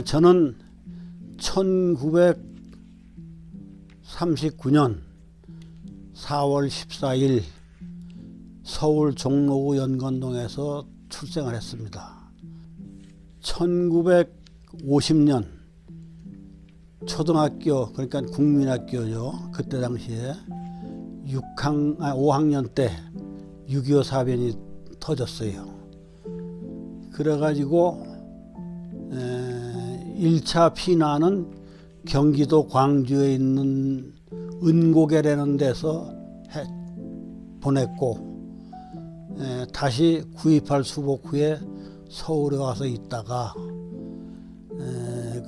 저는 1939년 4월 14일 서울 종로구 연건동에서 출생을 했습니다. 1950년 초등학교, 그러니까 국민학교죠. 그때 당시에 5학년 때 6.25 사변이 터졌어요. 그래가지고 1차 피난은 경기도 광주에 있는 은고개라는 데서 보냈고, 다시 9.28 수복 후에 서울에 와서 있다가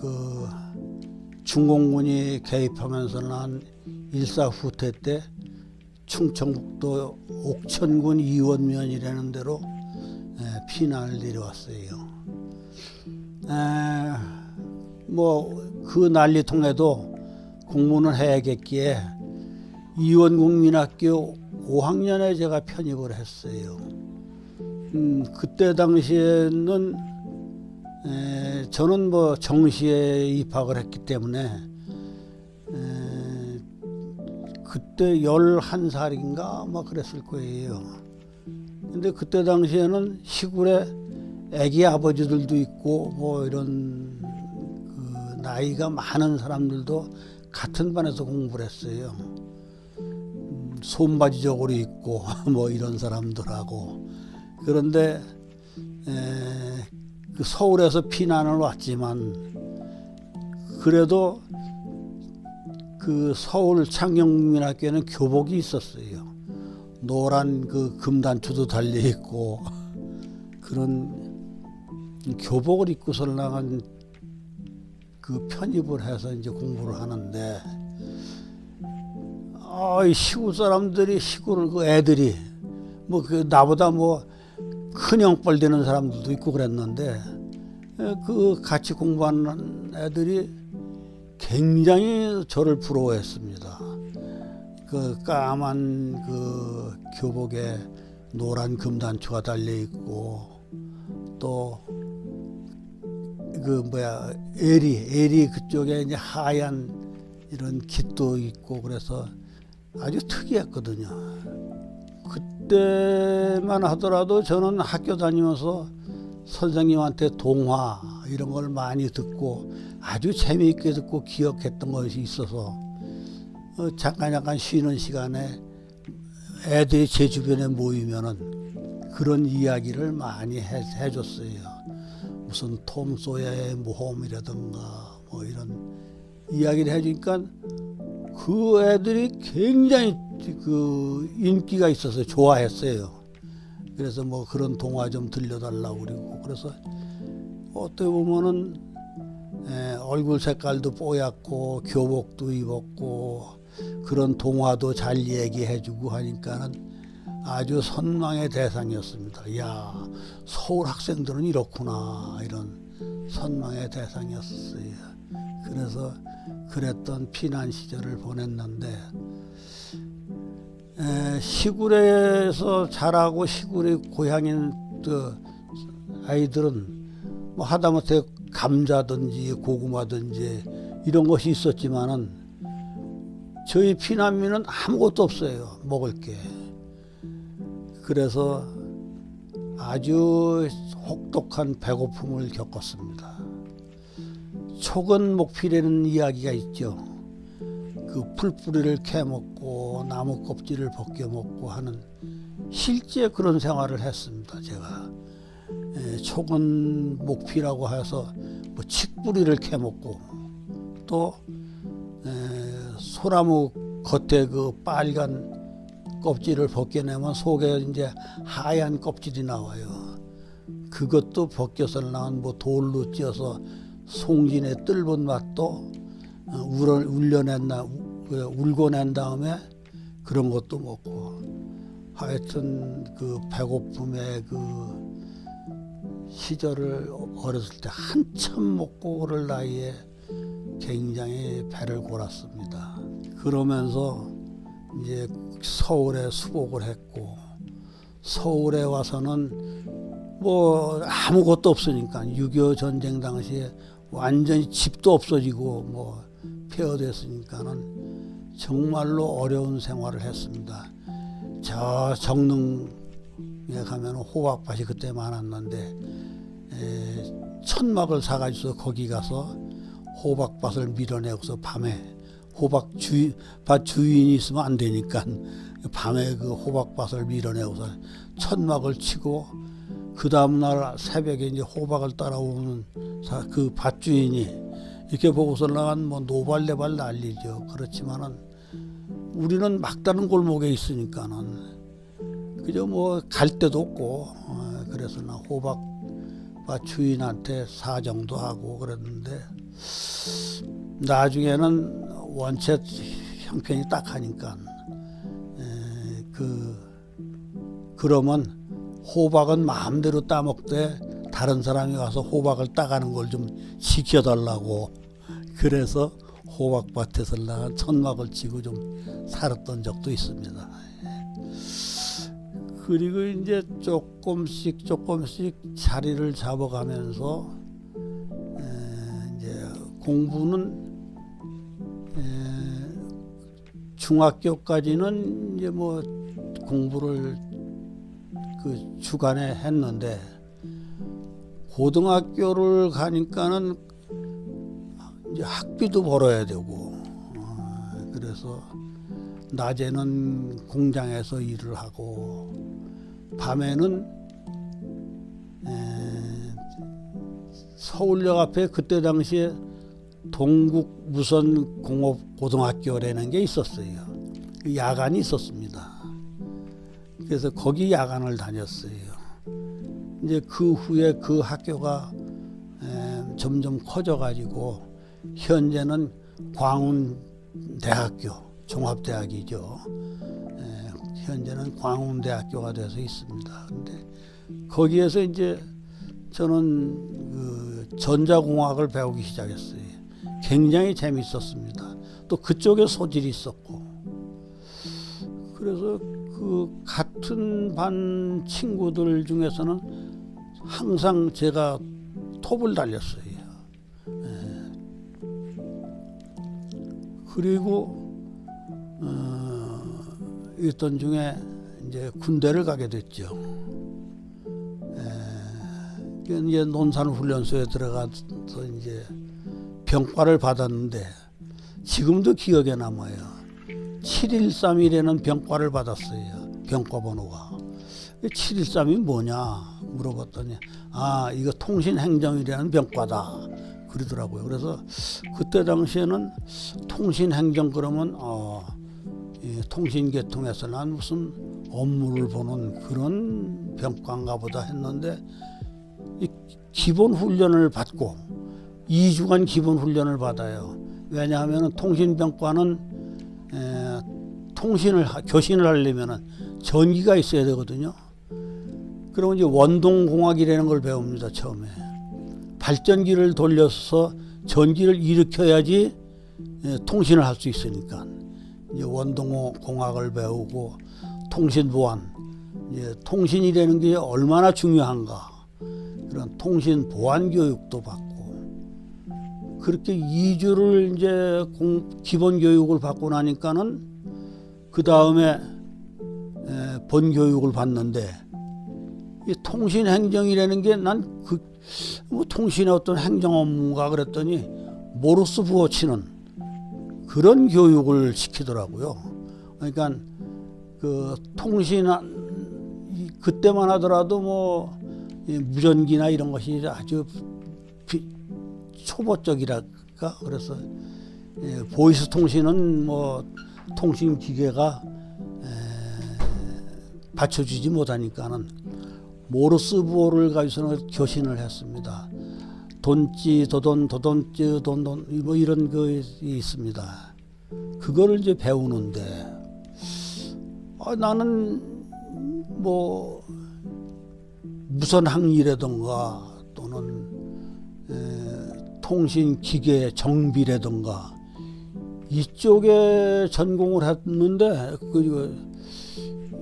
그 중공군이 개입하면서 난 일사후퇴 때 충청북도 옥천군 이원면이라는 데로 피난을 내려왔어요. 뭐 그 난리통에도 공부는 해야겠기에 이원국민학교 5학년에 제가 편입을 했어요. 그때 당시에는 저는 뭐 정시에 입학을 했기 때문에 그때 11살인가 막 그랬을 거예요. 근데 그때 당시에는 시골에 애기 아버지들도 있고 뭐 이런 그 나이가 많은 사람들도 같은 반에서 공부를 했어요. 손바지 저고리 입고 뭐 이런 사람들하고. 그런데 그 서울에서 피난을 왔지만 그래도 그 서울 창경국민학교에는 교복이 있었어요. 노란 그 금단추도 달려 있고 그런 교복을 입고서 나간 그 편입을 해서 이제 공부를 하는데, 이 시골 사람들이 시골 그 애들이 뭐 그 나보다 뭐 큰 형벌 되는 사람들도 있고 그랬는데, 그 같이 공부하는 애들이 굉장히 저를 부러워했습니다. 그 까만 그 교복에 노란 금단추가 달려 있고 또 그 에리 그쪽에 이제 하얀 이런 깃도 있고 그래서 아주 특이했거든요. 그때만 하더라도 저는 학교 다니면서 선생님한테 동화 이런 걸 많이 듣고 아주 재미있게 듣고 기억했던 것이 있어서 잠깐 쉬는 시간에 애들이 제 주변에 모이면은 그런 이야기를 많이 해줬어요. 무슨 톰 소야의 모험이라든가 뭐 이런 이야기를 해주니까 그 애들이 굉장히 그 인기가 있어서 좋아했어요. 그래서 뭐 그런 동화 좀 들려달라고 그러고, 그래서 어떻게 보면은 얼굴 색깔도 뽀얗고 교복도 입었고 그런 동화도 잘 얘기해주고 하니까는 아주 선망의 대상이었습니다. 야, 서울 학생들은 이렇구나, 이런 선망의 대상이었어요. 그래서 그랬던 피난 시절을 보냈는데, 시골에서 자라고 시골의 고향인 그 아이들은 뭐 하다못해 감자든지 고구마든지 이런 것이 있었지만은 저희 피난민은 아무것도 없어요, 먹을 게. 그래서 아주 혹독한 배고픔을 겪었습니다. 초건목피라는 이야기가 있죠. 그 풀뿌리를 캐먹고 나무 껍질을 벗겨먹고 하는 실제 그런 생활을 했습니다. 제가 초건목피라고 해서 뭐 칡뿌리를 캐먹고 또 소나무 겉에 그 빨간 껍질을 벗겨내면 속에 이제 하얀 껍질이 나와요. 그것도 벗겨서 나온 뭐 돌로 찧어서 송진의 뜰본 맛도 울고낸 다음에 그런 것도 먹고, 하여튼 그 배고픔의 그 시절을 어렸을 때 한참 먹고 그럴 나이에 굉장히 배를 골았습니다. 그러면서 이제 서울에 수복을 했고, 서울에 와서는 뭐 아무것도 없으니까 6.25 전쟁 당시에 완전히 집도 없어지고 뭐 폐허됐으니까는 정말로 어려운 생활을 했습니다. 저 정릉에 가면 호박밭이 그때 많았는데 천막을 사가지고 거기 가서 호박밭을 밀어내고서 밤에 밭 주인이 있으면 안 되니까 밤에 그 호박밭을 밀어내고서 천막을 치고 그 다음날 새벽에 이제 호박을 따라오는 그 밭 주인이 이렇게 보고서는 뭐 노발대발 난리죠. 그렇지만은 우리는 막다른 골목에 있으니까는 그저 뭐 갈 데도 없고 그래서 나 호박밭 주인한테 사정도 하고 그랬는데 나중에는 원체 형편이 딱하니까 그러면 호박은 마음대로 따먹되 다른 사람이 와서 호박을 따가는 걸 좀 지켜달라고 그래서 호박밭에서 나가 천막을 치고 좀 살았던 적도 있습니다. 그리고 이제 조금씩 자리를 잡아가면서 이제 공부는 중학교까지는 이제 뭐 공부를 그 주간에 했는데 고등학교를 가니까는 이제 학비도 벌어야 되고 그래서 낮에는 공장에서 일을 하고 밤에는 서울역 앞에 그때 당시에 동국무선공업고등학교라는 게 있었어요. 야간이 있었습니다. 그래서 거기 야간을 다녔어요. 이제 그 후에 그 학교가 점점 커져가지고 현재는 광운대학교 종합대학이죠. 현재는 광운대학교가 돼서 있습니다. 근데 거기에서 이제 저는 그 전자공학을 배우기 시작했어요. 굉장히 재밌었습니다. 또 그쪽에 소질이 있었고 그래서 그 같은 반 친구들 중에서는 항상 제가 톱을 달렸어요. 그리고 있던 중에 이제 군대를 가게 됐죠. 이제 논산훈련소에 들어가서 이제 병과를 받았는데 지금도 기억에 남아요. 713이라는 병과를 받았어요. 병과 번호가. 713이 뭐냐 물어봤더니 이거 통신행정이라는 병과다 그러더라고요. 그래서 그때 당시에는 통신행정 그러면 통신계통에서 난 무슨 업무를 보는 그런 병과인가 보다 했는데 이 기본 훈련을 받고 2주간 기본 훈련을 받아요. 왜냐하면 통신병과는 교신을 하려면 전기가 있어야 되거든요. 그러면 이제 원동공학이라는 걸 배웁니다. 처음에 발전기를 돌려서 전기를 일으켜야지 통신을 할 수 있으니까 이제 원동공학을 배우고 통신보안, 이제 통신이라는 게 얼마나 중요한가 그런 통신보안 교육도 받고 그렇게 2주를 이제 기본 교육을 받고 나니까는 그 다음에 본 교육을 받는데 이 통신 행정이라는 게 난 뭐 통신의 어떤 행정 업무가 그랬더니 모르스 부호 치는 그런 교육을 시키더라고요. 그러니까 그 통신 그때만 하더라도 뭐 무전기나 이런 것이 아주 초보적이랄까 그래서 보이스 통신은 뭐 통신 기계가 받쳐주지 못하니까는 모르스 부호를 가지고서는 교신을 했습니다. 돈찌 도돈찌 돈돈 뭐 이런 거 있습니다. 그거를 이제 배우는데 나는 뭐 무선 항이라든가 또는 통신 기계 정비라든가 이쪽에 전공을 했는데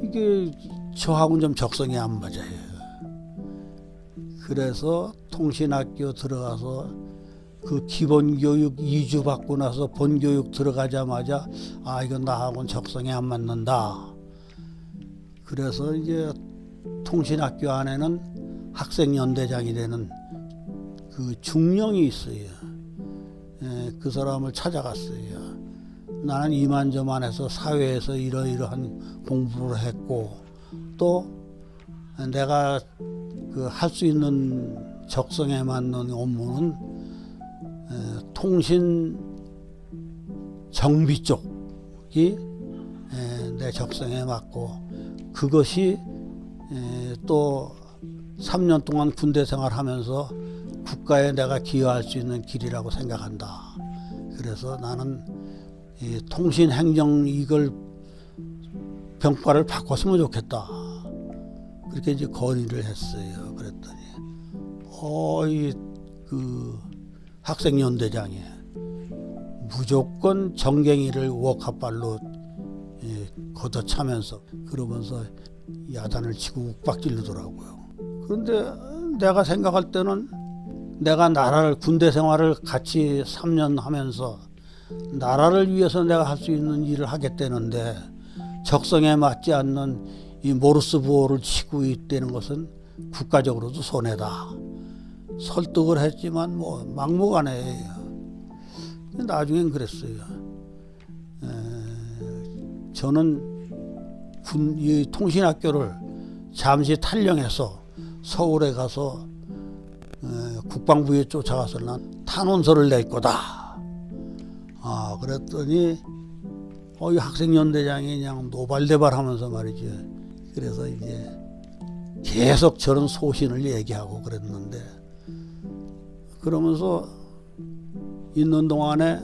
이게 저하고는 좀 적성이 안 맞아요. 그래서 통신학교 들어가서 그 기본교육 2주 받고 나서 본교육 들어가자마자 이건 나하고는 적성에 안 맞는다. 그래서 이제 통신학교 안에는 학생연대장이 되는 그 중령이 있어요. 그 사람을 찾아갔어요. 나는 이만저만해서 사회에서 이러이러한 공부를 했고 또 내가 그 할 수 있는 적성에 맞는 업무는 통신 정비 쪽이 내 적성에 맞고 그것이 또 3년 동안 군대 생활하면서 국가에 내가 기여할 수 있는 길이라고 생각한다. 그래서 나는 이 통신행정 이걸 병과를 바꿨으면 좋겠다. 그렇게 이제 건의를 했어요. 그랬더니 그 학생연대장이 무조건 정갱이를 워카발로 걷어차면서 그러면서 야단을 치고 욱박질르더라고요. 그런데 내가 생각할 때는 내가 나라를 군대 생활을 같이 3년 하면서 나라를 위해서 내가 할 수 있는 일을 하겠다는데 적성에 맞지 않는 이 모르스 부호를 치고 있다는 것은 국가적으로도 손해다. 설득을 했지만 뭐 막무가내예요. 나중엔 그랬어요. 저는 이 통신학교를 잠시 탈령해서 서울에 가서 국방부에 쫓아가서 난 탄원서를 낼 거다. 그랬더니 이 학생연대장이 그냥 노발대발하면서 말이죠. 그래서 이제 계속 저런 소신을 얘기하고 그랬는데 그러면서 있는 동안에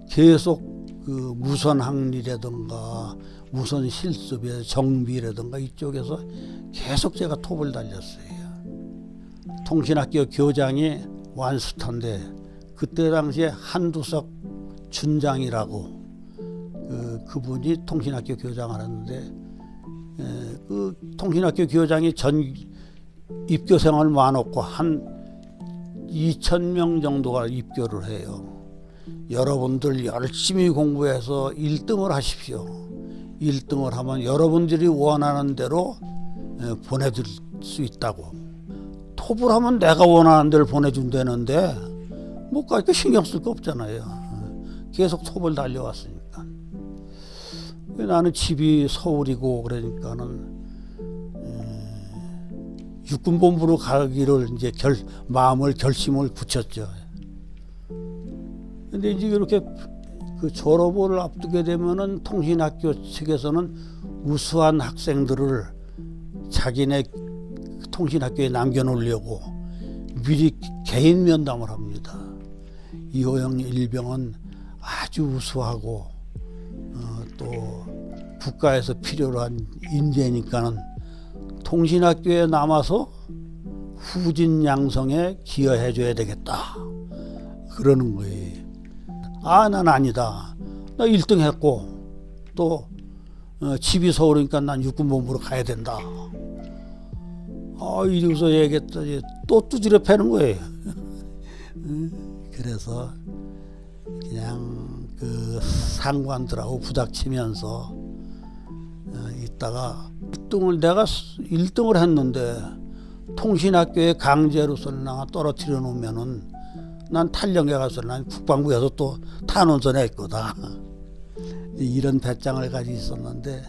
계속 그 무선 항리라든가 무선 실습의 정비라든가 이쪽에서 계속 제가 톱을 달렸어요. 통신학교 교장이 완스타인데 그때 당시에 한두석 준장이라고 그분이 통신학교 교장을 했는데 그 통신학교 교장이 전 입교 생활 많았고 한 2,000명 정도가 입교를 해요. 여러분들 열심히 공부해서 1등을 하십시오. 1등을 하면 여러분들이 원하는 대로 보내줄 수 있다고. 톱을 하면 내가 원하는 데를 보내준다는데 뭐 까짓 신경 쓸 거 없잖아요. 계속 톱을 달려왔으니까. 나는 집이 서울이고 그러니까는 육군본부로 가기를 이제 결심을 굳혔죠. 근데 이제 이렇게 그 졸업을 앞두게 되면은 통신학교 측에서는 우수한 학생들을 자기네 통신학교에 남겨놓으려고 미리 개인 면담을 합니다. 이호영 일병은 아주 우수하고 또 국가에서 필요로 한 인재니까는 통신학교에 남아서 후진 양성에 기여해줘야 되겠다. 그러는 거예요. 난 아니다. 나 1등 했고 또 집이 서울이니까 난 육군본부로 가야 된다. 이러고서 얘기했더니 또 두드려 패는 거예요. 그래서 그냥 그 상관들하고 부닥치면서 있다가 내가 1등을 했는데 통신학교에 강제로서는 떨어뜨려 놓으면은 난 탈령에 가서 난 국방부에서 또 탄원서 낼 거다. 이런 배짱을 가지고 있었는데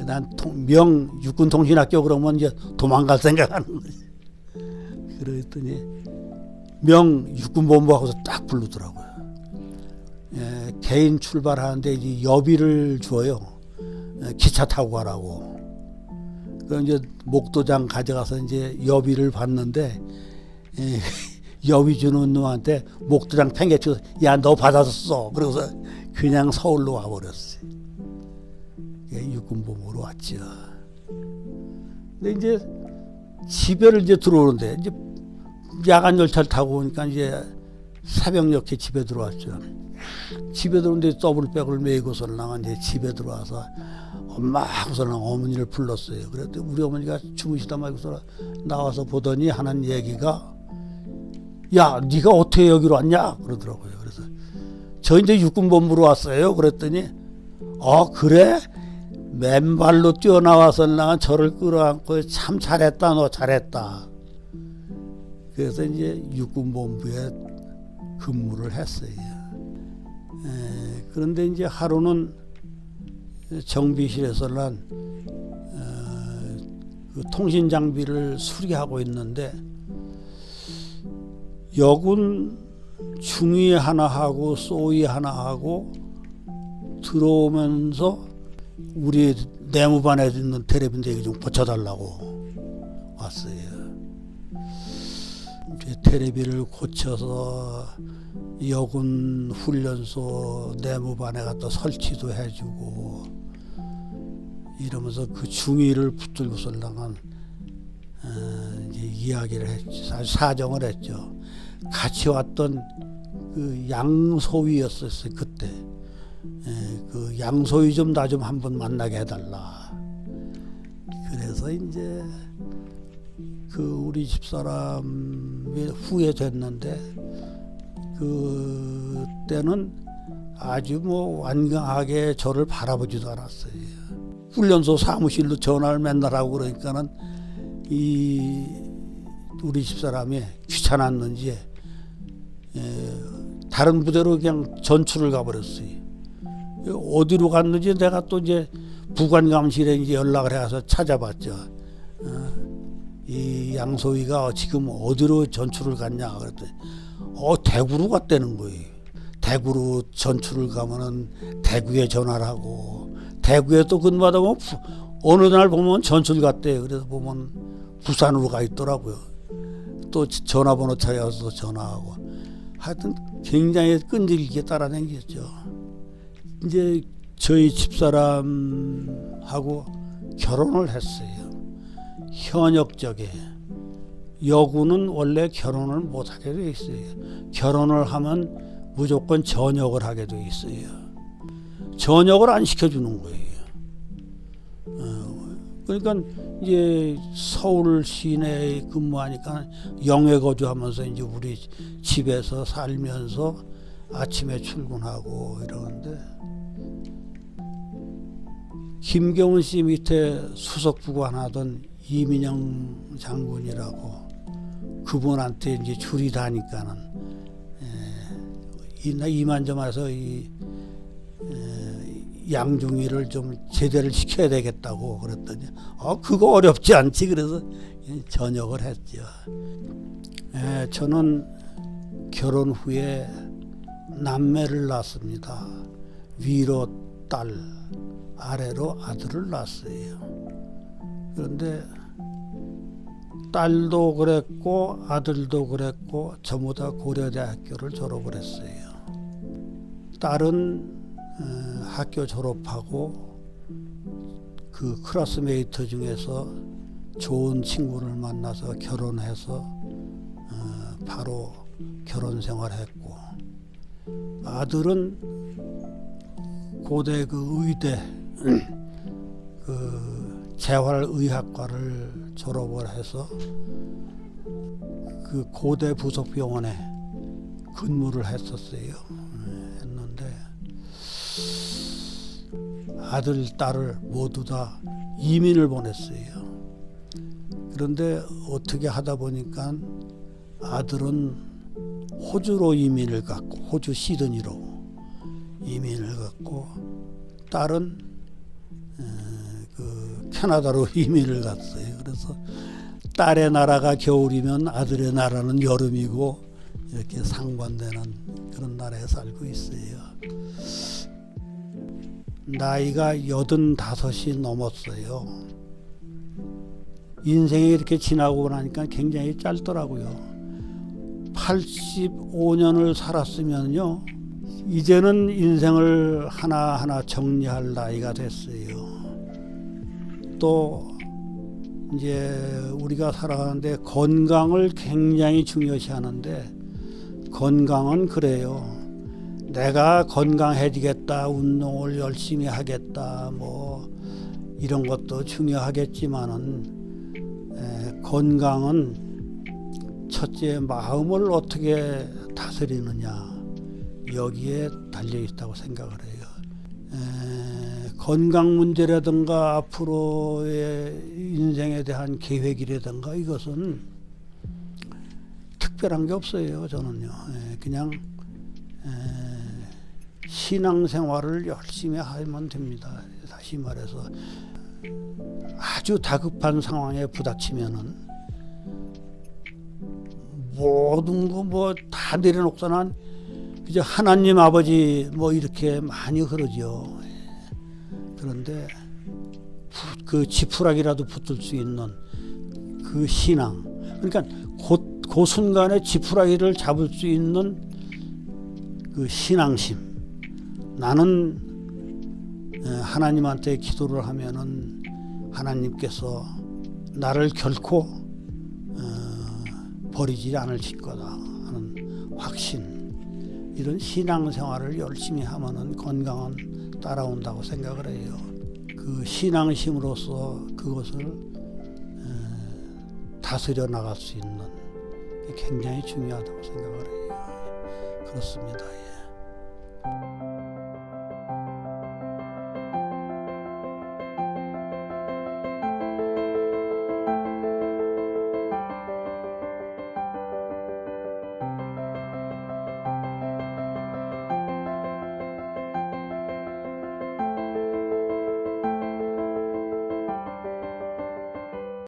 난 육군통신학교 그러면 이제 도망갈 생각하는 거지. 그랬더니 육군본부하고서 딱 부르더라고요. 개인 출발하는데 이제 여비를 줘요. 기차 타고 가라고. 그럼 이제 목도장 가져가서 이제 여비를 받는데 여비 주는 놈한테 목도장 팽개치고 야 너 받았어. 그러고서 그냥 서울로 와버렸어요. 육군본부로 왔죠. 근데 이제 집에를 이제 들어오는데 이제 야간 열차를 타고 오니까 이제 새벽녘에 집에 들어왔죠. 집에 들어오는데 더블백을 메고서는 이제 집에 들어와서 엄마 하고서는 어머니를 불렀어요. 그랬더니 우리 어머니가 주무시다 말고서 나와서 보더니 하는 얘기가 야, 네가 어떻게 여기로 왔냐? 그러더라고요. 그래서 저 이제 육군본부로 왔어요. 그랬더니 그래? 맨발로 뛰어나와서 나 저를 끌어안고 참 잘했다, 너 잘했다. 그래서 이제 육군본부에 근무를 했어요. 그런데 이제 하루는 정비실에서 난 그 통신 장비를 수리하고 있는데 여군 중위 하나 하고 소위 하나 하고 들어오면서 우리 내무반에 있는 텔레비전 좀 고쳐달라고 왔어요. 이제 텔레비를 고쳐서 여군 훈련소 내무반에 갖다 설치도 해주고 이러면서 그 중위를 붙들고서 나간 이야기를 했죠. 사정을 했죠. 같이 왔던 그 양소위였었어요. 그때 그 양소위 좀 나 좀 한번 만나게 해달라. 그래서 이제 그 우리 집사람이 후에 됐는데 그때는 아주 뭐 완강하게 저를 바라보지도 않았어요. 훈련소 사무실로 전화를 맨날 하고 그러니까는 이 우리 집사람이 귀찮았는지 다른 부대로 그냥 전출을 가버렸어요. 어디로 갔는지 내가 또 이제 부관감실에 이제 연락을 해서 찾아봤죠. 이 양소위가 지금 어디로 전출을 갔냐 그랬더니 대구로 갔다는 거예요. 대구로 전출을 가면은 대구에 전화를 하고 대구에 또 근무하다 보면 어느 날 보면 전출 갔대요. 그래서 보면 부산으로 가 있더라고요. 또 전화번호 찾아서 전화하고 하여튼 굉장히 끈질기게 따라다녔죠. 이제 저희 집사람하고 결혼을 했어요. 현역적에 여군은 원래 결혼을 못하게 돼 있어요. 결혼을 하면 무조건 전역을 하게 돼 있어요. 전역을 안 시켜주는 거예요. 그러니까 이제 서울 시내에 근무하니까 영해 거주하면서 이제 우리 집에서 살면서 아침에 출근하고 이러는데 김경은 씨 밑에 수석부관 하던 이민영 장군이라고 그분한테 이제 줄이 다니까는 이만저만해서 이 양중위를 좀 제대를 시켜야 되겠다고 그랬더니 그거 어렵지 않지. 그래서 전역을 했죠. 저는 결혼 후에 남매를 낳았습니다. 위로 딸, 아래로 아들을 낳았어요. 그런데 딸도 그랬고 아들도 그랬고 전부 다 고려대학교를 졸업을 했어요. 딸은 학교 졸업하고 그 클래스메이트 중에서 좋은 친구를 만나서 결혼해서 바로 결혼 생활했고 아들은 고대 그 의대 그 재활의학과를 졸업을 해서 그 고대 부속병원에 근무를 했었어요. 했는데 아들, 딸을 모두 다 이민을 보냈어요. 그런데 어떻게 하다 보니까 아들은 호주로 이민을 갔고 호주 시드니로 이민을 갔고 딸은 그 캐나다로 이민을 갔어요. 그래서 딸의 나라가 겨울이면 아들의 나라는 여름이고 이렇게 상반되는 그런 나라에 살고 있어요. 나이가 85이 넘었어요. 인생이 이렇게 지나고 나니까 굉장히 짧더라고요. 85년을 살았으면요, 이제는 인생을 하나하나 정리할 나이가 됐어요. 또 이제 우리가 살아가는데 건강을 굉장히 중요시하는데 건강은 그래요. 내가 건강해지겠다, 운동을 열심히 하겠다, 뭐 이런 것도 중요하겠지만은 건강은 첫째 마음을 어떻게 다스리느냐 여기에 달려 있다고 생각을 해요. 건강 문제라든가 앞으로의 인생에 대한 계획이라든가 이것은 특별한 게 없어요. 저는요. 그냥 신앙생활을 열심히 하면 됩니다. 다시 말해서 아주 다급한 상황에 부닥치면은 모든 거 뭐 다 내려놓고서는 그저 하나님 아버지 뭐 이렇게 많이 그러죠. 그런데 그 지푸라기라도 붙을 수 있는 그 신앙, 그러니까 그 순간에 지푸라기를 잡을 수 있는 그 신앙심. 나는 하나님한테 기도를 하면은 하나님께서 나를 결코 버리지 않으실 거다 하는 확신. 이런 신앙생활을 열심히 하면은 건강은 따라온다고 생각을 해요. 그 신앙심으로서 그것을 다스려 나갈 수 있는 게 굉장히 중요하다고 생각을 해요. 그렇습니다. 예.